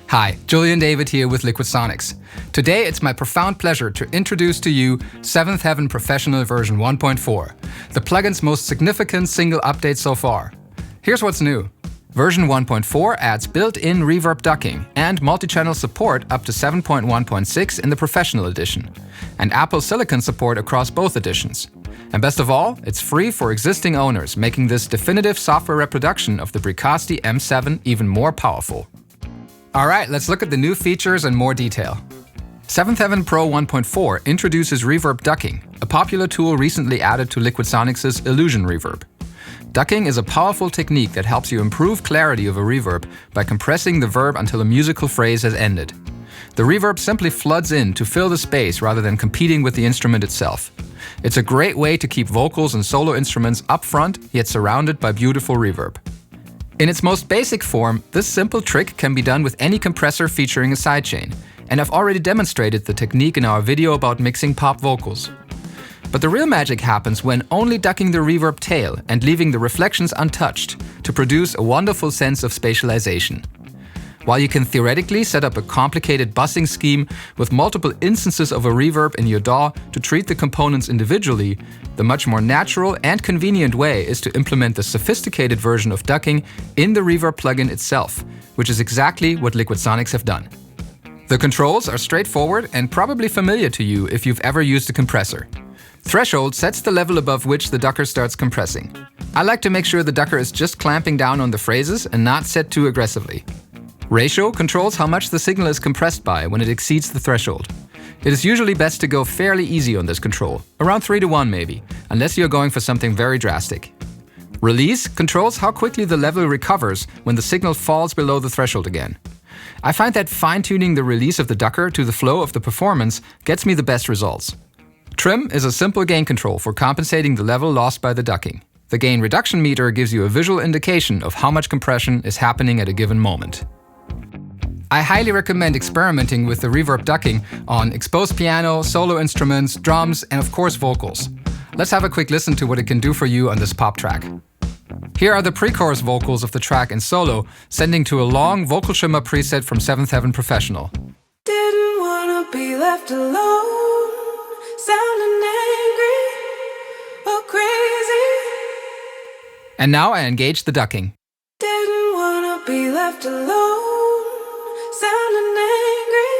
Hi, Julian David here with Liquid Sonics. Today it's my profound pleasure to introduce to you Seventh Heaven Professional version 1.4, the plugin's most significant single update so far. Here's what's new. Version 1.4 adds built-in reverb ducking and multi-channel support up to 7.1.6 in the Professional edition, and Apple Silicon support across both editions. And best of all, it's free for existing owners, making this definitive software reproduction of the Bricasti M7 even more powerful. Alright, let's look at the new features in more detail. Seventh Heaven Pro 1.4 introduces reverb ducking, a popular tool recently added to Liquid Sonics' Illusion Reverb. Ducking is a powerful technique that helps you improve clarity of a reverb by compressing the verb until a musical phrase has ended. The reverb simply floods in to fill the space rather than competing with the instrument itself. It's a great way to keep vocals and solo instruments up front, yet surrounded by beautiful reverb. In its most basic form, this simple trick can be done with any compressor featuring a sidechain, and I've already demonstrated the technique in our video about mixing pop vocals. But the real magic happens when only ducking the reverb tail and leaving the reflections untouched to produce a wonderful sense of spatialization. While you can theoretically set up a complicated busing scheme with multiple instances of a reverb in your DAW to treat the components individually, the much more natural and convenient way is to implement the sophisticated version of ducking in the Reverb plugin itself, which is exactly what Liquid Sonics have done. The controls are straightforward and probably familiar to you if you've ever used a compressor. Threshold sets the level above which the ducker starts compressing. I like to make sure the ducker is just clamping down on the phrases and not set too aggressively. Ratio controls how much the signal is compressed by when it exceeds the threshold. It is usually best to go fairly easy on this control, around 3:1 maybe, unless you're going for something very drastic. Release controls how quickly the level recovers when the signal falls below the threshold again. I find that fine-tuning the release of the ducker to the flow of the performance gets me the best results. Trim is a simple gain control for compensating the level lost by the ducking. The gain reduction meter gives you a visual indication of how much compression is happening at a given moment. I highly recommend experimenting with the reverb ducking on exposed piano, solo instruments, drums, and of course vocals. Let's have a quick listen to what it can do for you on this pop track. Here are the pre-chorus vocals of the track in solo, sending to a long vocal shimmer preset from Seventh Heaven Professional. Didn't wanna be left alone, sounding angry or crazy. And now I engage the ducking. Didn't wanna be left alone, sounding angry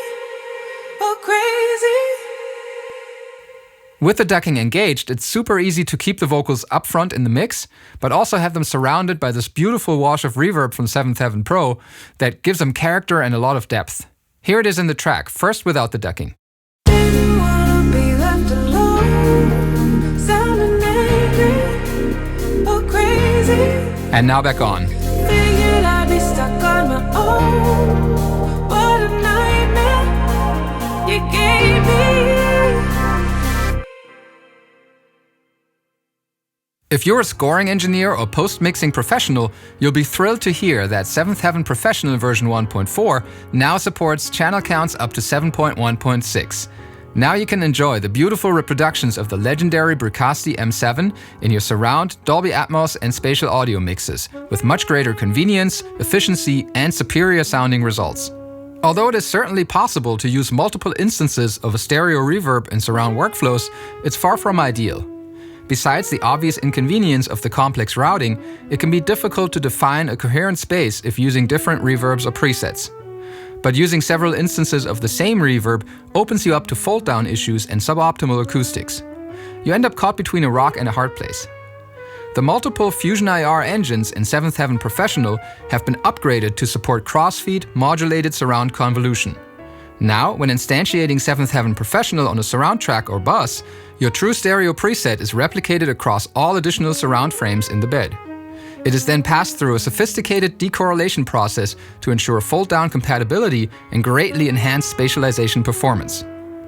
or crazy. With the ducking engaged, it's super easy to keep the vocals up front in the mix, but also have them surrounded by this beautiful wash of reverb from Seventh Heaven Pro that gives them character and a lot of depth. Here it is in the track, first without the ducking. Didn't wanna be left alone, sounding angry or crazy. And now back on. Figured I'd be stuck on my own. What a nightmare you gave me. If you're a scoring engineer or post-mixing professional, you'll be thrilled to hear that Seventh Heaven Professional version 1.4 now supports channel counts up to 7.1.6. Now you can enjoy the beautiful reproductions of the legendary Bricasti M7 in your surround, Dolby Atmos and spatial audio mixes, with much greater convenience, efficiency and superior sounding results. Although it is certainly possible to use multiple instances of a stereo reverb in surround workflows, it's far from ideal. Besides the obvious inconvenience of the complex routing, it can be difficult to define a coherent space if using different reverbs or presets. But using several instances of the same reverb opens you up to fold-down issues and suboptimal acoustics. You end up caught between a rock and a hard place. The multiple Fusion IR engines in Seventh Heaven Professional have been upgraded to support crossfeed, modulated surround convolution. Now, when instantiating Seventh Heaven Professional on a surround track or bus, your true stereo preset is replicated across all additional surround frames in the bed. It is then passed through a sophisticated decorrelation process to ensure fold-down compatibility and greatly enhanced spatialization performance.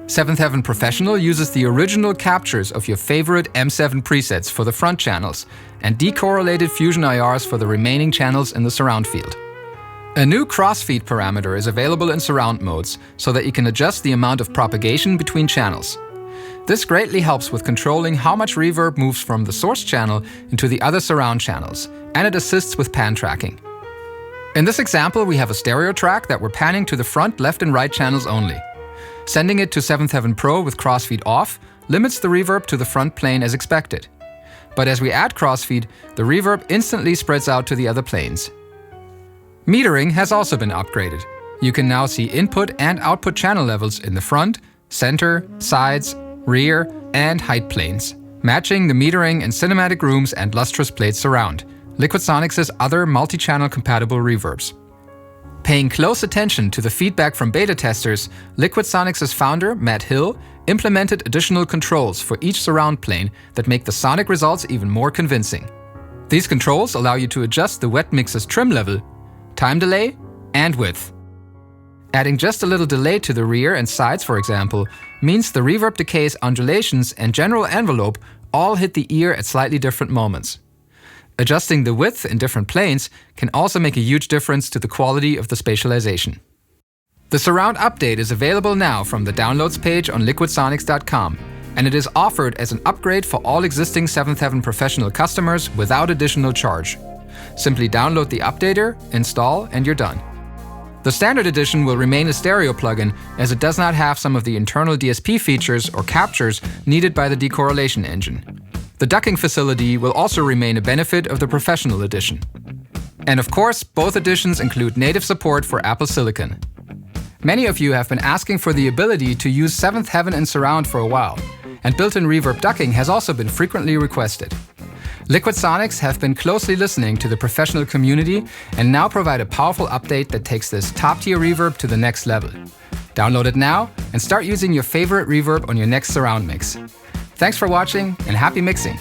Seventh Heaven Professional uses the original captures of your favorite M7 presets for the front channels and decorrelated Fusion IRs for the remaining channels in the surround field. A new crossfeed parameter is available in surround modes so that you can adjust the amount of propagation between channels. This greatly helps with controlling how much reverb moves from the source channel into the other surround channels, and it assists with pan tracking. In this example, we have a stereo track that we're panning to the front, left and right channels only. Sending it to 7th Heaven Pro with crossfeed off limits the reverb to the front plane as expected. But as we add crossfeed, the reverb instantly spreads out to the other planes. Metering has also been upgraded. You can now see input and output channel levels in the front, center, sides, rear, and height planes, matching the metering in cinematic rooms and lustrous plate surround, Liquid Sonics' other multi-channel compatible reverbs. Paying close attention to the feedback from beta testers, Liquid Sonics' founder, Matt Hill, implemented additional controls for each surround plane that make the sonic results even more convincing. These controls allow you to adjust the wet mix's trim level, time delay, and width. Adding just a little delay to the rear and sides, for example, means the reverb decay's undulations and general envelope all hit the ear at slightly different moments. Adjusting the width in different planes can also make a huge difference to the quality of the spatialization. The surround update is available now from the downloads page on liquidsonics.com, and it is offered as an upgrade for all existing 7th Heaven Professional customers without additional charge. Simply download the updater, install, and you're done. The standard edition will remain a stereo plugin as it does not have some of the internal DSP features or captures needed by the decorrelation engine. The ducking facility will also remain a benefit of the Professional edition. And of course, both editions include native support for Apple Silicon. Many of you have been asking for the ability to use 7th Heaven in surround for a while, and built-in reverb ducking has also been frequently requested. Liquid Sonics have been closely listening to the professional community and now provide a powerful update that takes this top-tier reverb to the next level. Download it now and start using your favorite reverb on your next surround mix. Thanks for watching and happy mixing!